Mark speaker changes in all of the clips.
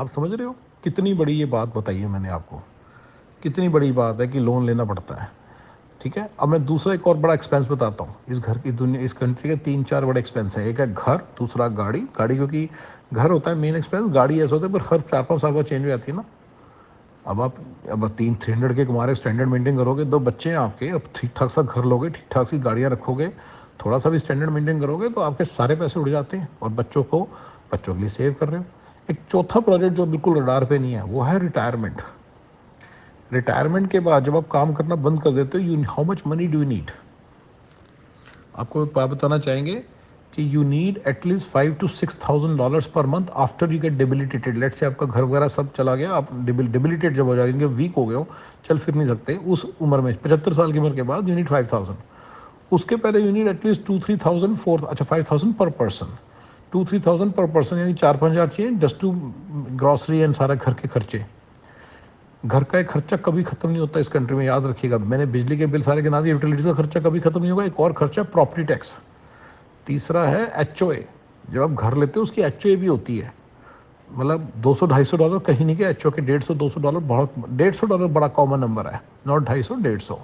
Speaker 1: आप समझ रहे हो कितनी बड़ी ये बात बताई है मैंने आपको, कितनी बड़ी बात है कि लोन लेना पड़ता है। ठीक है, अब मैं दूसरा एक और बड़ा एक्सपेंस बताता हूँ। इस घर की दुनिया, इस कंट्री के 3-4 बड़े एक्सपेंस है। एक है घर, दूसरा गाड़ी। गाड़ी क्योंकि घर होता है मेन एक्सपेंस, गाड़ी ऐसा होता है पर हर 4-5 साल बाद चेंज हो जाती है ना। अब आप अब 300 के कमा रहे, स्टैंडर्ड मेंटेन करोगे, 2 बच्चे हैं आपके, अब ठीक ठाक सा घर लोगे, ठीक ठाक सी गाड़ियाँ रखोगे, थोड़ा सा भी स्टैंडर्ड मेंटेन करोगे तो आपके सारे पैसे उड़ जाते हैं। और बच्चों के लिए सेव कर रहे हो। एक चौथा प्रोजेक्ट जो बिल्कुल रडार पे नहीं है वो है रिटायरमेंट। रिटायरमेंट के बाद जब आप काम करना बंद कर देते हो, you how much money do you need? आपको एक बात बताना चाहेंगे कि यू नीड एटलीस्ट $5,000 to $6,000 पर month after you get debilitated. Late से आपका घर वगैरह सब चला गया, आप डिबिलिटेट जब हो जाएंगे, वीक हो गए हो, चल फिर नहीं सकते, उस उम्र में 75 साल की उम्र के बाद यू नीड 5,000। उसके पहले यू नीड एटलीस्ट 2-3,000 फोर, अच्छा 5,000 पर पर्सन, 2-3,000 पर पर्सन, यानी 4-5 हज़ार चाहिए जस्ट टू ग्रॉसरी एंड सारे घर के खर्चे। घर का एक खर्चा कभी खत्म नहीं होता इस कंट्री में, याद रखिएगा। मैंने बिजली के बिल सारे गिना दिए, यूटिलिटीज का खर्चा कभी खत्म नहीं होगा। एक और खर्चा प्रॉपर्टी टैक्स। तीसरा है HOA। जब आप घर लेते हो उसकी HOA भी होती है, मतलब $200-250 कहीं नहीं, के HOA के $150-200 बहुत, $150 बड़ा कॉमन नंबर है, नॉट 250-150।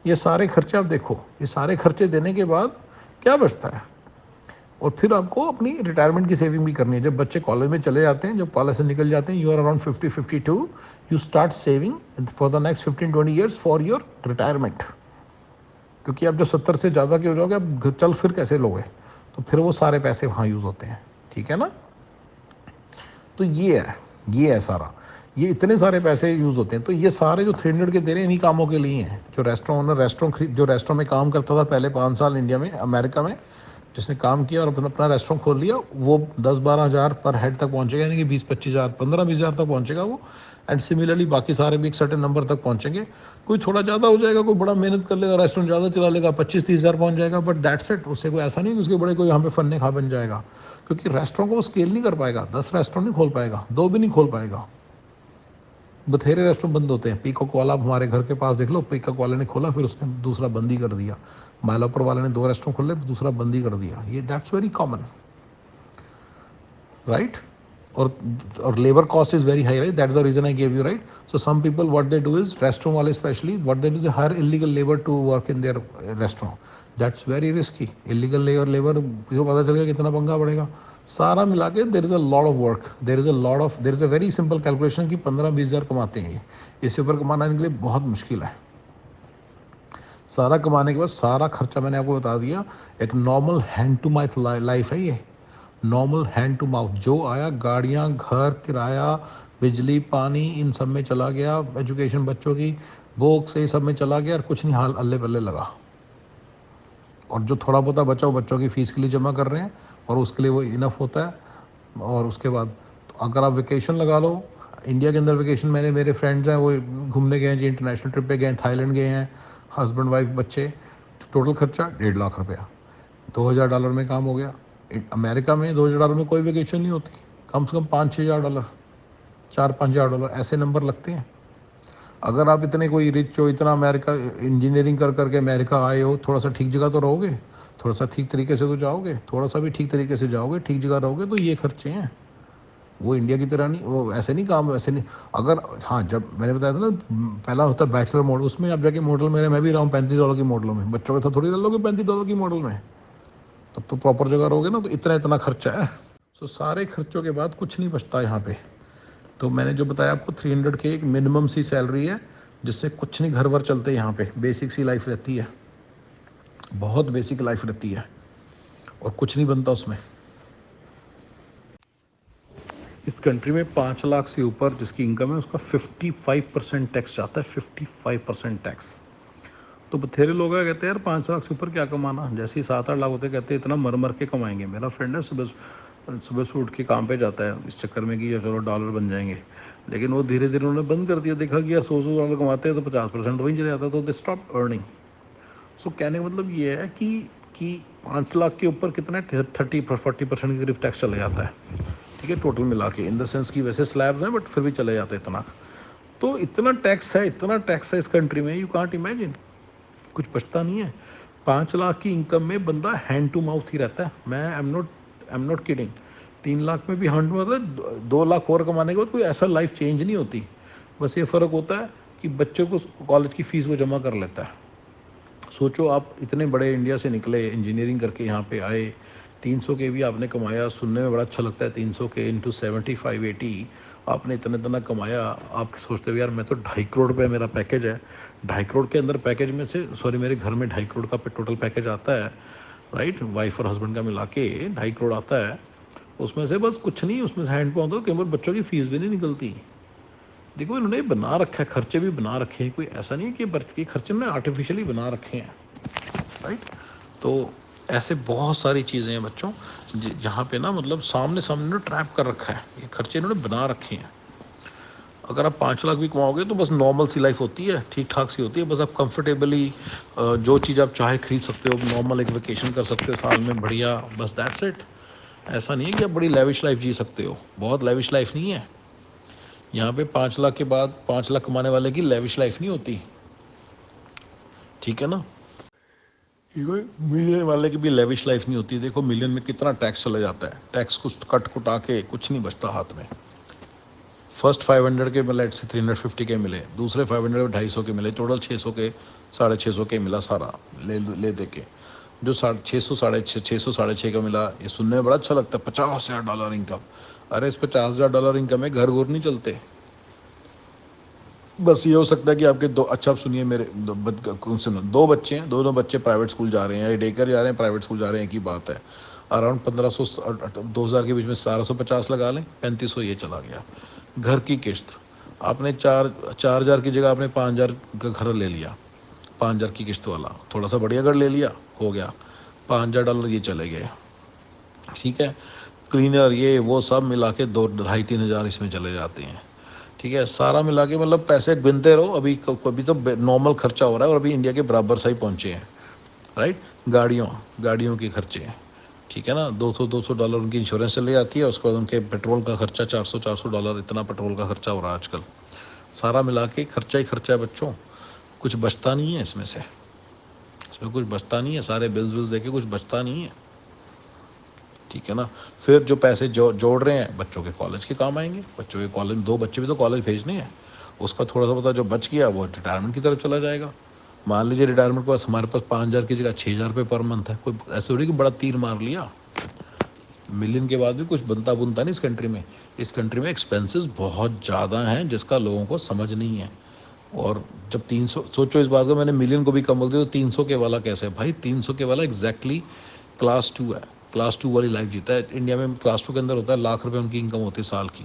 Speaker 1: ये सारे खर्चे आप देखो, ये सारे खर्चे देने के बाद क्या बचता है? और फिर आपको अपनी रिटायरमेंट की सेविंग भी करनी है। जब बच्चे कॉलेज में चले जाते हैं, जब कॉलेज से निकल जाते हैं, you are around 50-52, you start saving for the next 15-20 years for your retirement. क्योंकि अब जब 70 से ज़्यादा के हो जाओगे, अब चल फिर कैसे लोगे, तो फिर वो सारे पैसे वहाँ यूज़ होते हैं। ठीक है ना? तो ये है सारा, ये इतने सारे पैसे यूज़ होते हैं। तो ये सारे जो 300 के दे रहे हैं इन्हीं कामों के लिए हैं। जो रेस्टोरेंट ओनर जो रेस्टोरेंट में काम करता था पहले 5 साल इंडिया में, अमेरिका में, जिसने काम किया और अपना रेस्टोरेंट खोल लिया, वो 10-12 हज़ार पर हेड तक पहुंचेगा, यानी कि 20-25 हज़ार, 15-20 हज़ार तक पहुंचेगा वो। एंड सिमिलरली बाकी सारे भी एक सर्टेन नंबर तक पहुंचेंगे। कोई थोड़ा ज़्यादा हो जाएगा, कोई बड़ा मेहनत कर लेगा, रेस्टोरेंट ज़्यादा चला लेगा, 25-30 हज़ार पहुंच जाएगा, बट दैट्स इट। उससे कोई ऐसा नहीं कि उसके बड़े कोई यहाँ पे फन्ने खा बन जाएगा। क्योंकि रेस्टोरेंट को वो स्केल नहीं कर पाएगा, 10 रेस्टोरेंट नहीं खोल पाएगा, 2 भी नहीं खोल पाएगा। बथेरे रेस्टोरेंट बंद होते हैं। पीकॉक वाला हमारे घर के पास देख लो, पीकॉक वाले ने खोला, फिर उसने दूसरा बंद ही कर दिया। मालापुर वाले ने 2 रेस्टोरेंट खोले, दूसरा बंद ही कर दिया। ये दैट्स वेरी कॉमन, राइट? और labour cost is very high, right? That is the reason I gave you, right? So some people what they do is, restaurant वाले specially what they do is hire illegal labour to work in their restaurant. That's very risky. Illegal labour किसी को पता चलेगा कितना पंगा पड़ेगा। सारा मिला के there is a lot of work, there is a very simple calculation कि 15-20 हज़ार कमाते हैं ये, इससे ऊपर कमाना इनके लिए बहुत मुश्किल है। सारा कमाने के बाद सारा खर्चा मैंने आपको बता दिया। एक normal hand to mouth life है ये, नॉर्मल हैंड टू माउथ। जो आया, गाड़ियाँ, घर, किराया, बिजली, पानी, इन सब में चला गया, एजुकेशन बच्चों की, बुक्स, ये सब में चला गया, और कुछ नहीं हाल अल्ले पल्ले लगा। और जो थोड़ा बहुत बचा वो बच्चों की फ़ीस के लिए जमा कर रहे हैं, और उसके लिए वो इनफ होता है। और उसके बाद तो अगर आप वेकेशन लगा लो इंडिया के अंदर, वेकेशन, मेरे फ्रेंड्स हैं वो घूमने गए हैं जी, इंटरनेशनल ट्रिप पे गए, थाईलैंड गए हैं, हस्बैंड वाइफ बच्चे, तो टोटल खर्चा 1.5 लाख रुपया, $2,000 में काम हो गया। अमेरिका में $2,000 में कोई वेकेशन नहीं होती, कम से कम $5-6 हज़ार, 4-5 हज़ार ऐसे नंबर लगते हैं। अगर आप इतने कोई रिच हो, इतना अमेरिका इंजीनियरिंग कर करके अमेरिका आए हो, थोड़ा सा ठीक जगह तो रहोगे, थोड़ा सा ठीक तरीके से तो जाओगे, थोड़ा सा भी ठीक तरीके से जाओगे, ठीक जगह रहोगे, तो ये खर्चे हैं। वो इंडिया की तरह नहीं, वो ऐसे नहीं काम, वैसे नहीं। अगर हाँ, जब मैंने बताया था ना, पहला होता है बैचलर मॉडल, उसमें आप जाके मॉडल, मैं भी रहा हूँ $35 की मॉडलों में, बच्चों के साथ थोड़ी रह लोगे $35 की मॉडल में, तब तो प्रॉपर जगह रहोगे ना। तो इतना खर्चा है। सो सारे खर्चों के बाद कुछ नहीं बचता यहाँ पे। तो मैंने जो बताया आपको, 300 के एक मिनिमम सी सैलरी है, जिससे कुछ नहीं घर भर चलते यहाँ पे, बेसिक सी लाइफ रहती है, बहुत बेसिक लाइफ रहती है, और कुछ नहीं बनता उसमें। इस कंट्री में 5 लाख से ऊपर जिसकी इनकम है, उसका 55% टैक्स जाता है, 55% टैक्स। तो बथेरे लोग हैं कहते हैं यार 5 लाख से ऊपर क्या कमाना, जैसे ही 7-8 लाख होते कहते हैं इतना मर मर के कमाएंगे। मेरा फ्रेंड है, सुबह सुबह से उठ के काम पे जाता है इस चक्कर में कि यार चलो डॉलर बन जाएंगे, लेकिन वो धीरे धीरे उन्होंने बंद कर दिया। देखा कि यार 100-100 डॉलर कमाते हैं तो 50% वहीं चले जाता है, तो दे स्टॉप अर्निंग। सो कहने का मतलब ये है कि 5 लाख के ऊपर कितना 30-40% के करीब टैक्स चले जाता है। ठीक है, टोटल मिला के, इन द सेंस की वैसे स्लैब्स हैं बट फिर भी चले जाते हैं इतना। तो इतना टैक्स है इस कंट्री में, यू कांट इमेजिन। कुछ बचता नहीं है। 5 लाख की इनकम में बंदा हैंड टू माउथ ही रहता है। मैं I am not kidding. 3 lakh में भी 100 मतलब 2 लाख और कमाने के बाद कोई ऐसा लाइफ चेंज नहीं होती। बस ये फ़र्क होता है कि बच्चों को कॉलेज की फ़ीस वो जमा कर लेता है। सोचो आप इतने बड़े इंडिया से निकले, इंजीनियरिंग करके यहाँ पे आए, 300 के भी आपने कमाया, सुनने में बड़ा अच्छा लगता है, 300 के इंटू 75-80 आपने इतना इतना कमाया। आप सोचते हो यार मैं तो 2.5 करोड़ मेरा पैकेज है, 2.5 करोड़ के अंदर पैकेज में से सॉरी मेरे घर में 2.5 करोड़ का टोटल पैकेज आता है, राइट, वाइफ और हस्बैंड का मिला के 2.5 करोड़ आता है। उसमें से बस कुछ नहीं, उसमें से हैंड पाउंड, तो कई बार बच्चों की फीस भी नहीं निकलती। देखो इन्होंने बना रखा है, खर्चे भी बना रखे हैं, कोई ऐसा नहीं है कि ये खर्चे उन्होंने आर्टिफिशियली बना रखे हैं, राइट। तो ऐसे बहुत सारी चीज़ें हैं बच्चों जहाँ पे ना मतलब सामने सामने ट्रैप कर रखा है, ये खर्चे इन्होंने बना रखे हैं। अगर आप 5 लाख भी कमाओगे तो बस नॉर्मल सी लाइफ होती है, ठीक ठाक सी होती है, बस आप कंफर्टेबली जो चीज़ आप चाहे खरीद सकते हो, नॉर्मल एक वेकेशन कर सकते हो साल में बढ़िया, बस दैट्स इट। ऐसा नहीं है कि आप बड़ी लेविश लाइफ जी सकते हो, बहुत लेविश लाइफ नहीं है यहाँ पे। 5 लाख के बाद 5 लाख कमाने वाले की लेविश लाइफ नहीं होती, ठीक है ना। ये कोई मिलियन वाले की भी लेविश लाइफ नहीं होती। देखो मिलियन में कितना टैक्स चला जाता है, टैक्स कुछ कट कुटा के कुछ नहीं बचता हाथ में। फर्स्ट 500 के लेट से 350 के मिले, दूसरे 500 के 250 के मिले, टोटल 600 के 650 के मिला सारा ले दे के। जो 600 650 का मिला, ये सुनने में बड़ा अच्छा लगता है, $50,000 इनकम। अरे इस $50,000 इनकम में घर घूर नहीं चलते। बस ये हो सकता है कि आपके दो, अच्छा आप सुनिए मेरे सुनो, 2 बच्चे हैं, दोनों बच्चे प्राइवेट स्कूल जा रहे हैं या डे केयर जा रहे हैं, प्राइवेट स्कूल जा रहे हैं, एक ही बात है। अराउंड 1500 2000 के बीच में 1750 लगा लें, 3500 ये चला गया। घर की किस्त आपने 4,000 की जगह आपने 5,000 का घर ले लिया, 5,000 की किस्त वाला, थोड़ा सा बढ़िया घर ले लिया, हो गया $5,000 ये चले गए, ठीक है। क्लीनर ये वो सब मिला के 2 2,500 3,000 इसमें चले जाते हैं, ठीक है। सारा मिला के मतलब पैसे गिनते रहो, अभी तो नॉर्मल खर्चा हो रहा है और अभी इंडिया के बराबर सा ही पहुँचे हैं, राइट। गाड़ियों के खर्चे, ठीक है ना, $200 उनकी इंश्योरेंस चली जाती है, उसके बाद उनके पेट्रोल का खर्चा $400 इतना पेट्रोल का खर्चा हो रहा है आजकल। सारा मिला के खर्चा ही खर्चा है बच्चों, कुछ बचता नहीं है इसमें कुछ बचता नहीं है, सारे बिल्स देके कुछ बचता नहीं है, ठीक है ना। फिर जो पैसे जोड़ रहे हैं बच्चों के कॉलेज के काम आएंगे, बच्चों के कॉलेज 2 बच्चे भी तो कॉलेज भेजने हैं, उसका थोड़ा सा पता जो बच गया वो रिटायरमेंट की तरफ चला जाएगा। मान लीजिए रिटायरमेंट के पास हमारे पास 5,000 की जगह 6,000 रुपये पर मंथ है, कोई ऐसे हो रही कि बड़ा तीर मार लिया। मिलियन के बाद भी कुछ बनता बुनता नहीं इस कंट्री में। इस कंट्री में एक्सपेंसेस बहुत ज़्यादा हैं जिसका लोगों को समझ नहीं है। और जब 300 सोचो इस बात को, मैंने मिलियन को भी कम बोल दिया, तो 300 के वाला कैसे है भाई? 300 के वाला एग्जैक्टली क्लास 2 है, क्लास 2 वाली लाइफ जीता है। इंडिया में क्लास 2 के अंदर होता है ₹1,00,000 उनकी इनकम होती है साल की,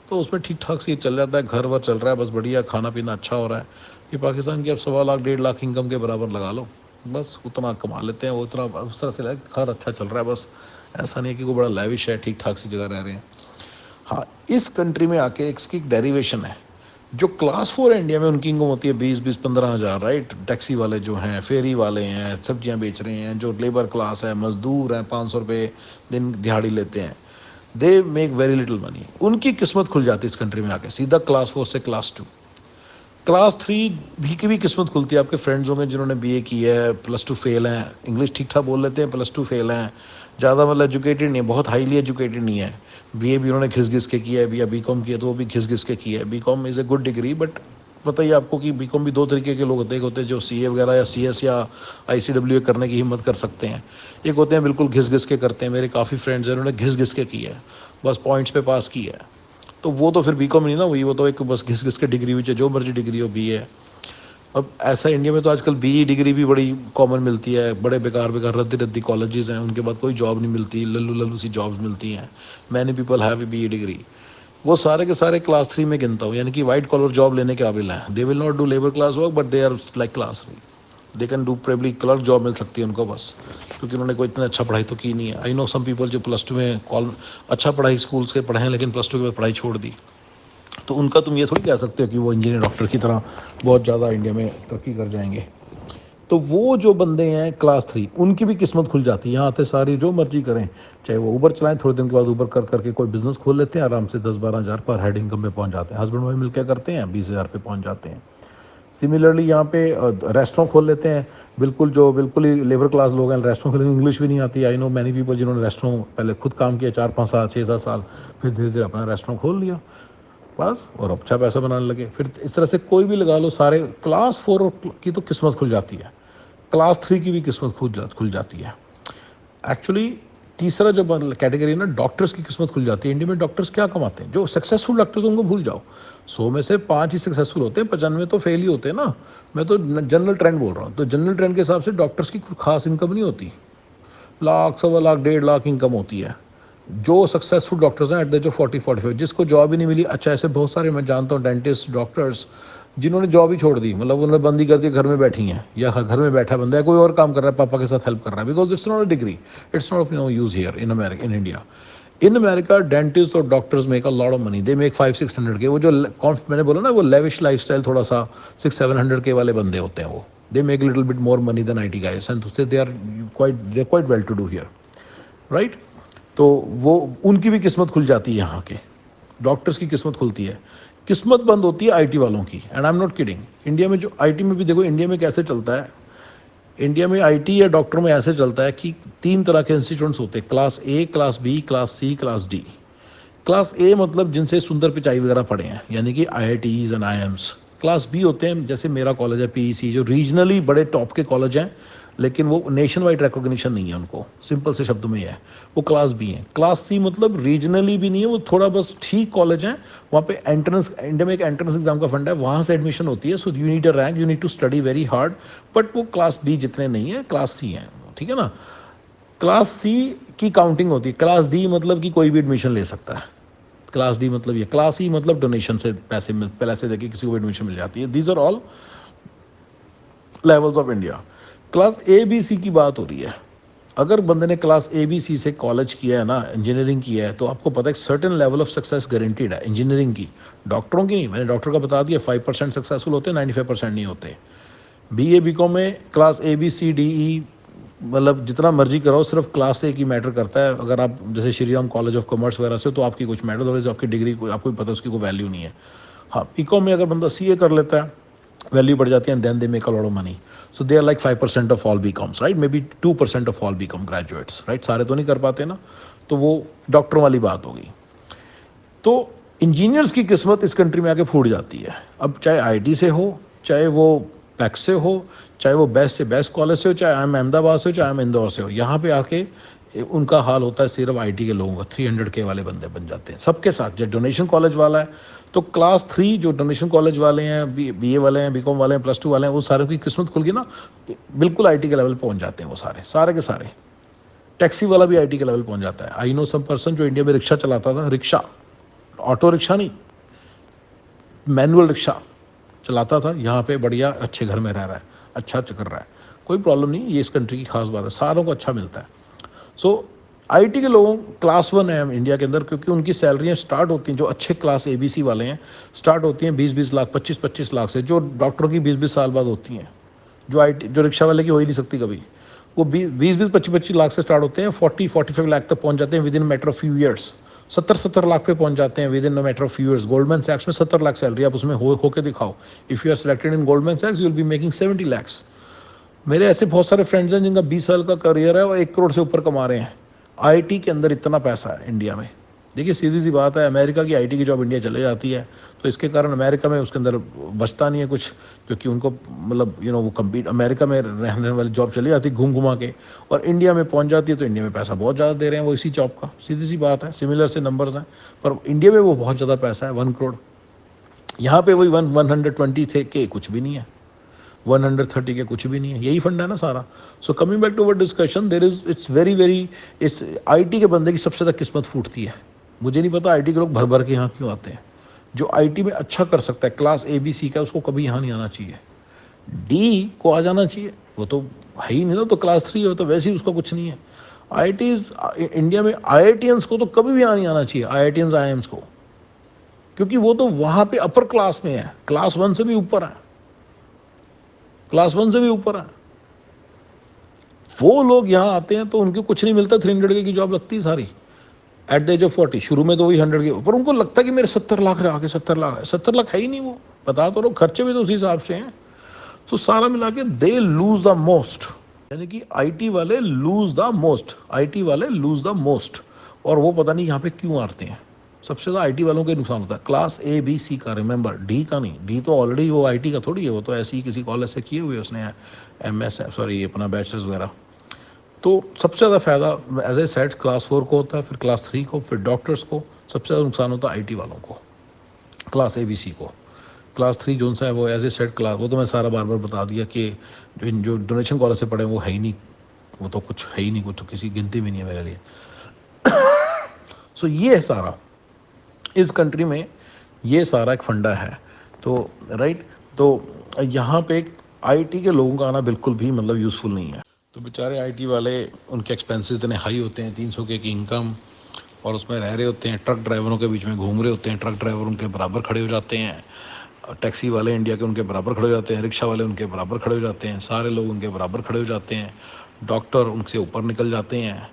Speaker 1: तो उसमें ठीक ठाक से चल जाता है, घर वर चल रहा है, बस बढ़िया, खाना पीना अच्छा हो रहा है। ये पाकिस्तान की अब 1.25 लाख 1.5 लाख इनकम के बराबर लगा लो, बस उतना कमा लेते हैं, वो उतना उस तरह से घर अच्छा चल रहा है, बस ऐसा नहीं है कि कोई बड़ा लेविश है, ठीक ठाक सी जगह रह रहे हैं। हाँ, इस कंट्री में आके इसकी एक डेरिवेशन है। जो क्लास 4 है इंडिया में, उनकी इनकम होती है 20-15 हज़ार, राइट। टैक्सी वाले जो हैं, फेरी वाले हैं, सब्जियां बेच रहे हैं, जो लेबर क्लास है, मजदूर हैं, 500 रुपये दिन दिहाड़ी लेते हैं, they make very little money. उनकी किस्मत खुल जाती है इस कंट्री में आके, सीधा क्लास 4 से क्लास 2। क्लास 3 भी की भी किस्मत खुलती है। आपके फ्रेंड्स होंगे जिन्होंने बीए की है, +2 फेल हैं, इंग्लिश ठीक ठाक बोल लेते हैं, +2 फेल हैं, ज़्यादा मतलब एजुकेटेड नहीं है, बहुत हाईली एजुकेटेड नहीं है, बीए भी उन्होंने घिस घिस के किया है, या बीकॉम किया तो वो भी घिस घिस के किया है। BCom is a good degree, but बताइए आपको कि बीकॉम भी 2 तरीके के लोग होते हैं जो सीए वगैरह या सीएस या आईसीडब्ल्यू करने की हिम्मत कर सकते हैं। एक होते हैं बिल्कुल घिस घिस के करते हैं, मेरे काफ़ी फ्रेंड्स हैं उन्होंने घिस घिस के किया है, बस पॉइंट्स पे पास किया है, तो वो तो फिर बीकॉम नहीं ना हुई, वो तो एक बस घिस घिस के डिग्री हुई, चाहे जो मर्जी डिग्री हो, बीए। अब ऐसा इंडिया में तो आजकल बीई डिग्री भी बड़ी कॉमन मिलती है, बड़े बेकार बेकार रद्दी रद्दी कॉलेजेस हैं, उनके बाद कोई जॉब नहीं मिलती, लल्लू लल्लू सी जॉब्स मिलती हैं। Many people have a BE degree, वो सारे के सारे क्लास 3 में गिनता हूँ, यानी कि वाइट कॉलर जॉब लेने के काबिल हैं। They will not do labour class work, but they are like class 3, they can do probably clerk job मिल सकती है उनको, बस क्योंकि उन्होंने कोई इतना अच्छा पढ़ाई तो की नहीं है। आई नो सम पीपल जो +2 में अच्छा पढ़ाई स्कूल से पढ़े हैं, लेकिन +2 के बाद पढ़ाई छोड़ दी, तो उनका तुम ये थोड़ी कह सकते हो कि वो इंजीनियर डॉक्टर की तरह बहुत ज़्यादा इंडिया में तरक्की कर जाएंगे। तो वो जो बंदे हैं क्लास 3, उनकी भी किस्मत खुल जाती है, यहाँ आते सारी जो मर्जी करें, चाहे वो ऊबर चलाएं, थोड़े दिन के बाद ऊबर कर करके कोई बिज़नेस खोल लेते हैं, आराम से 10-12 हज़ार पर हेड इनकम पे पहुँच जाते हैं, हस्बैंड वाइफ मिलकर करते हैं, 20,000 पे पहुँच जाते हैं। सिमिलरली यहाँ पे रेस्टोरेंट खोल लेते हैं, बिल्कुल जो बिल्कुल ही लेबर क्लास लोग हैं रेस्टोरेंट खोलेंगे, इंग्लिश भी नहीं आती। आई नो मैनी पीपल जिन्होंने रेस्टोरेंट पहले खुद काम किया 4-5 साल 6-7 साल, फिर धीरे धीरे अपना रेस्टोरेंट खोल लिया बस, और अच्छा पैसा बनाने लगे। फिर इस तरह से कोई भी लगा लो, सारे क्लास 4 की तो किस्मत खुल जाती है, क्लास 3 की भी किस्मत खुल जाती है। एक्चुअली तीसरा जो कैटेगरी है ना, डॉक्टर्स की किस्मत खुल जाती है। इंडिया में डॉक्टर्स क्या कमाते हैं? जो सक्सेसफुल डॉक्टर्स उनको भूल जाओ, 100 में से 5 ही सक्सेसफुल होते हैं, 95 तो फेल ही होते हैं ना। मैं तो जनरल ट्रेंड बोल रहा हूँ। तो जनरल ट्रेंड के हिसाब से डॉक्टर्स की कोई खास इनकम नहीं होती, लाख 1.25 लाख 1.5 लाख इनकम होती है। जो सक्सेसफुल डॉक्टर्स हैं एट द एज ऑफ 40-45, जिसको जॉब ही नहीं मिली। अच्छा, ऐसे बहुत सारे मैं जानता हूँ डेंटिस्ट डॉक्टर्स जिन्होंने जॉब ही छोड़ दी, मतलब उन्होंने बंदी कर दी, घर में बैठी हैं, या घर में बैठा बंदा है, कोई और काम कर रहा है, पापा के साथ हेल्प कर रहा है, because it's not a degree, it's not no use here in America, in India. In America dentist और doctors make a lot of money, they make 500-600 K. वो जो मैंने बोला ना, वो लेविश लाइफस्टाइल, थोड़ा सा 600-700 के वाले बंदे होते हैं, वो they make little bit more money than IT guys, and they are quite well to do here, right. तो वो उनकी भी किस्मत खुल जाती है, यहाँ के डॉक्टर्स की किस्मत खुलती है। किस्मत बंद होती है IT वालों की, and I am not kidding. India में जो IT में भी देखो, इंडिया में कैसे चलता है, इंडिया में IT या डॉक्टर में ऐसे चलता है कि 3 तरह के इंस्टीट्यूट्स होते हैं, class A, class B, class C, class D। Class A मतलब जिनसे सुंदर पिचाई वगैरह पढ़े हैं, यानी कि IITs and IIMs। Class B होते हैं, जैसे मेरा कॉलेज है PEC, जो रीजनली बड़े टॉप के कॉलेज हैं, लेकिन वो नेशन वाइड रिकॉग्निशन नहीं है उनको, सिंपल से शब्दों में ही है, वो क्लास B है। क्लास C मतलब रीजनली भी नहीं है, वो थोड़ा बस ठीक कॉलेज है, वहाँ पे एंट्रेंस, इंडिया में एक एंट्रेंस एग्जाम का फंड है, वहाँ से एडमिशन होती है। So you need a rank, you need to study very hard, but वो क्लास B जितने नहीं है, क्लास C है, ठीक है ना। क्लास C की काउंटिंग होती है। क्लास D मतलब कि कोई भी एडमिशन ले सकता है। क्लास D मतलब ये, क्लास E मतलब डोनेशन से पैसे देके किसी को एडमिशन मिल जाती है। These are all levels of India. Class ABC की बात हो रही है। अगर बंदे ने क्लास ABC से कॉलेज किया है ना, इंजीनियरिंग किया है, तो आपको पता है एक certain level of success guaranteed है इंजीनियरिंग की। डॉक्टरों की नहीं, मैंने डॉक्टर का बता दिया, 5% सक्सेसफुल होते हैं, 95% नहीं होते। BA BCom में क्लास ABCDE मतलब जितना मर्जी कराओ, सिर्फ क्लास A की मैटर करता है। अगर आप जैसे Shri Ram college of commerce वगैरह से, तो आपकी कुछ मैटर, और आपकी डिग्री को आपको पता है उसकी कोई वैल्यू नहीं है। हाँ, BCom में अगर बंदा CA कर लेता है, वैल्यू बढ़ जाती है, and then they make a lot of money. So they are like 5% of all BComs, right, may be 2% of all BCom graduates, right. सारे तो नहीं कर पाते ना, तो वो डॉक्टर वाली बात होगी। तो इंजीनियर्स की किस्मत इस कंट्री में आके फूट जाती है। अब चाहे IT से हो, चाहे वो पैक से हो, चाहे वो बेस्ट से बेस्ट कॉलेज से हो, चाहे I'm अहमदाबाद से हो, चाहे I'm इंदौर से हो, यहाँ पे आके उनका हाल होता है सिर्फ IT के लोगों का। 300K वाले बंदे बन जाते हैं सबके साथ। जो डोनेशन कॉलेज वाला है, तो क्लास 3 जो डोनेशन कॉलेज वाले हैं, BA वाले हैं, BCom वाले हैं, +2 वाले हैं, वो सारे की किस्मत खुल गई ना, बिल्कुल IT के लेवल पर पहुँच जाते हैं वो सारे के सारे। टैक्सी वाला भी IT के लेवल पहुँच जाता है। आई नो सम पर्सन जो इंडिया में रिक्शा चलाता था, रिक्शा, ऑटो रिक्शा नहीं, मैनुअल रिक्शा चलाता था, यहाँ पे बढ़िया अच्छे घर में रह रहा है, अच्छा कर रहा है, कोई प्रॉब्लम नहीं। ये इस कंट्री की खास बात है, सारों को अच्छा मिलता है। सो IT के लोगों क्लास 1 है इंडिया के अंदर, क्योंकि उनकी सैलरियाँ स्टार्ट होती हैं, जो अच्छे क्लास ABC वाले हैं, स्टार्ट होती हैं 20-20 लाख, 25-25 लाख से, जो डॉक्टरों की 20-20 साल बाद होती हैं, जो रिक्शा वाले की हो ही नहीं सकती कभी। वो 20-20, 25-25 लाख से स्टार्ट होते हैं, 40-45 लाख तक पहुंच जाते हैं within matter of few years. 70-70 lakh पे पहुंच जाते हैं within matter of few years. Goldman सैक्स में 70 लाख सैलरी, आप उसमें होके दिखाओ। If you are selected in Goldman सैक्स, you will be making 70 lakhs. मेरे ऐसे बहुत सारे फ्रेंड्स हैं जिनका 20 साल का करियर है और 1 करोड़ से ऊपर कमा रहे हैं। IT के अंदर इतना पैसा है इंडिया में। देखिए सीधी सी बात है, अमेरिका की IT की जॉब इंडिया चले जाती है, तो इसके कारण अमेरिका में उसके अंदर बचता नहीं है कुछ, क्योंकि उनको मतलब वो कम्पीट, अमेरिका में रहने वाली जॉब चली जाती है घूम घुमा के, और इंडिया में पहुंच जाती है, तो इंडिया में पैसा बहुत ज़्यादा दे रहे हैं वो इसी जॉब का। सीधी सी बात है, सिमिलर से नंबर्स हैं, पर इंडिया में वो बहुत ज़्यादा पैसा है, 1 करोड़। यहाँ पे वही 120 थे के कुछ भी नहीं है, 130 के कुछ भी नहीं है, यही फंड है ना सारा। So coming back to our discussion, there is it's very it's IT के बंदे की सबसे ज़्यादा किस्मत फूटती है। मुझे नहीं पता IT के लोग भर भर के यहाँ क्यों आते हैं। जो IT में अच्छा कर सकता है क्लास ABC का, उसको कभी यहाँ नहीं आना चाहिए। D को आ जाना चाहिए, वो तो है ही नहीं ना, तो क्लास 3 हो तो वैसे ही उसका कुछ नहीं है। IITs इंडिया में IITians को तो कभी भी यहाँ नहीं आना चाहिए, IITians IIMs को, क्योंकि वो तो वहाँ पे अपर क्लास में है, क्लास 1 से भी ऊपर है, क्लास 1 से भी ऊपर है। वो लोग यहाँ आते हैं तो उनको कुछ नहीं मिलता, 300K की जॉब लगती है सारी एट द एज ऑफ 40। शुरू में तो वही 100 के ऊपर, उनको लगता है कि मेरे 70 लाख रहा के 70 लाख है, 70 लाख है ही नहीं वो। बता तो रहो, खर्चे भी तो उसी हिसाब से हैं। सो सारा मिला के दे लूज द मोस्ट, यानी कि आईटी वाले लूज द मोस्ट, आईटी वाले लूज द मोस्ट। और वो पता नहीं यहाँ पे क्यों आते हैं। सबसे ज़्यादा आईटी वालों के नुकसान होता है, क्लास ए बी सी का, रिमेंबर, डी का नहीं। डी तो ऑलरेडी वो आईटी का थोड़ी है, वो तो ऐसे ही किसी कॉलेज से किए हुए उसने एमएस सॉरी अपना बैचलर्स वगैरह। तो सबसे ज़्यादा फ़ायदा एज ए सेट क्लास 4 को होता है, फिर क्लास 3 को, फिर डॉक्टर्स को। सबसे ज़्यादा नुकसान होता है आईटी वालों को, क्लास ए बी सी को। क्लास 3 जोन सा है वो एज ए सेट क्लास, वो तो मैं सारा बार बार बता दिया कि जो डोनेशन कॉलेज से पढ़े वो है ही नहीं, वो तो कुछ है ही नहीं, कुछ तो किसी गिनती भी नहीं है मेरे लिए। सो ये है सारा इस कंट्री में, ये सारा एक फंडा है। तो राइट, तो यहाँ पे आईटी के लोगों का आना बिल्कुल भी मतलब यूज़फुल नहीं है। तो बेचारे आईटी वाले, उनके एक्सपेंसेस इतने हाई होते हैं, 300 के की इनकम, और उसमें रह रहे होते हैं, ट्रक ड्राइवरों के बीच में घूम रहे होते हैं, ट्रक ड्राइवर उनके बराबर खड़े हो जाते हैं, टैक्सी वाले इंडिया के उनके बराबर खड़े हो जाते हैं, रिक्शा वाले उनके बराबर खड़े हो जाते हैं, सारे लोग उनके बराबर खड़े हो जाते हैं, डॉक्टर उनसे ऊपर निकल जाते हैं,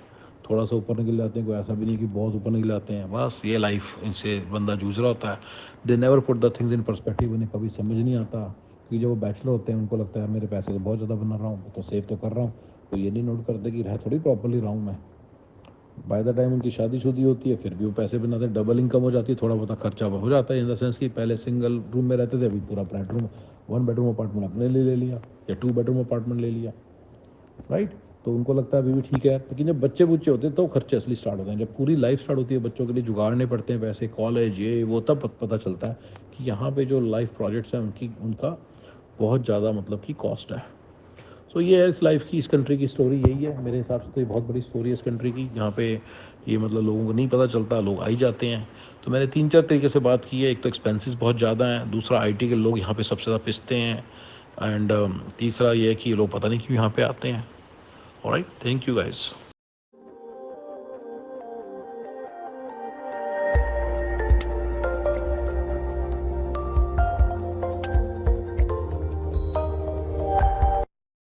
Speaker 1: थोड़ा सा ऊपर निकल जाते हैं, कोई ऐसा भी नहीं कि बहुत ऊपर निकल जाते हैं। बस ये लाइफ इनसे बंदा जूझ रहा होता है। They never put the things in perspective, उन्हें कभी समझ नहीं आता कि जब वो बैचलर होते हैं उनको लगता है मेरे पैसे तो बहुत ज़्यादा बना रहा हूँ, तो सेव तो कर रहा हूँ, तो ये नहीं नोट करते कि रह थोड़ी प्रॉपरली रहा हूँ मैं। बाय द टाइम उनकी शादीशुदी होती है फिर भी वो पैसे बनाते हैं, डबल इनकम हो जाती है, थोड़ा बहुत खर्चा हो जाता है, इन द सेंस कि पहले सिंगल रूम में रहते थे, अभी पूरा बेडरूम, 1 बेडरूम अपार्टमेंट अपने लिए ले लिया, या 2 बेडरूम अपार्टमेंट ले लिया, राइट। तो उनको लगता है अभी भी ठीक है। लेकिन जब बच्चे बुच्चे होते हैं तो खर्चे असली स्टार्ट होते हैं, जब पूरी लाइफ स्टार्ट होती है, बच्चों के लिए जुगाड़ने पड़ते हैं पैसे, कॉलेज ये वो, तब पता चलता है कि यहाँ पे जो लाइफ प्रोजेक्ट्स हैं उनका बहुत ज़्यादा मतलब कि कॉस्ट है। सो ये है इस लाइफ की, इस कंट्री की स्टोरी यही है मेरे हिसाब से। तो ये बहुत बड़ी स्टोरी है इस कंट्री की, जहाँ पे ये मतलब लोगों को नहीं पता चलता, लोग आई जाते हैं। तो मैंने 3-4 तरीके से बात की है। एक तो एक्सपेंसेस बहुत ज़्यादा हैं, दूसरा आईटी के लोग यहाँ पे सबसे ज़्यादा पिसते हैं, एंड तीसरा ये है कि लोग पता नहीं क्यों यहाँ पे आते हैं। Alright, thank you guys.